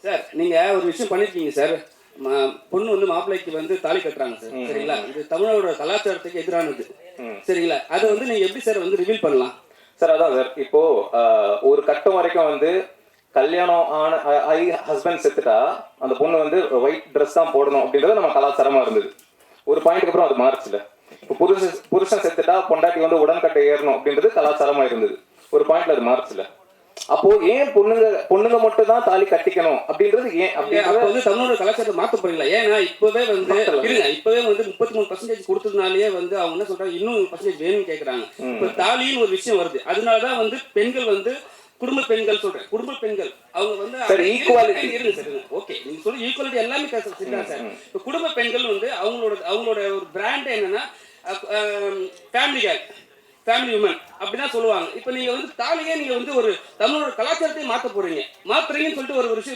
Sir நீங்க ஒரு விஷயம் பண்ணிருக்கீங்க சார். பொண்ணு வந்து மாப்பிள்ளைக்கு வந்து தாலி கட்டுறாங்க சார், சரிங்களா? இது தமிழோட கலாச்சாரத்துக்கு எதிரானது, சரிங்களா? அதை வந்து நீங்க எப்படி சார் வந்து ரிவீல் பண்ணலாம் சார்? அதான் சார், இப்போ ஒரு கட்டம் வரைக்கும் வந்து கல்யாணம் ஆன ஹஸ்பண்ட் செத்துட்டா அந்த பொண்ணு வந்து ஒயிட் ட்ரெஸ் தான் போடணும் அப்படின்றது நம்ம கலாச்சாரமா இருந்தது. ஒரு பாயிண்ட்க்கு அப்புறம் அது மாறுச்சுல. இப்போ புருஷன் செத்துட்டா பொண்டாட்டி வந்து உடன்கட்டை ஏறணும் அப்படின்றது கலாச்சாரமா இருந்தது. ஒரு பாயிண்ட்ல அது மாறுச்சுல. அப்போ ஏன் பொண்ணுங்க மட்டும் தான் தாலி கட்டிக்கணும் அப்படின்றது ஏன் அப்ப வந்து தமிழோட கலாச்சாரத்தை மாத்த போறீங்களா? ஏன்னா இப்பவே வந்து இருங்க, இப்பவே வந்து 33% கொடுத்ததுனாலயே வந்து அவங்க என்ன சொல்றாங்க, இன்னும் 1% வேணும்னு கேக்குறாங்க. இப்ப தாலின்னு ஒரு விஷயம் வருது, அதனாலதான் வந்து பெண்கள் வந்து குடும்ப பெண்கள் சொல்றேன், குடும்ப பெண்கள் அவங்க வந்து ஈக்குவாலிட்டி இருங்க சார். ஓகே, நீங்க சொல்ற ஈக்குவாலிட்டி எல்லாமே சரிதான் சார். இப்ப குடும்ப பெண்கள் வந்து அவங்களோட ஒரு பிராண்ட் என்னன்னா ஃபேமிலி உமன் அப்படிதான் சொல்லுவாங்க. இப்ப நீங்க வந்து தாலியே நீங்க வந்து ஒரு தமிழோட கலாச்சாரத்தையும் மாத்த போறீங்கன்னு சொல்லிட்டு ஒரு விஷயம்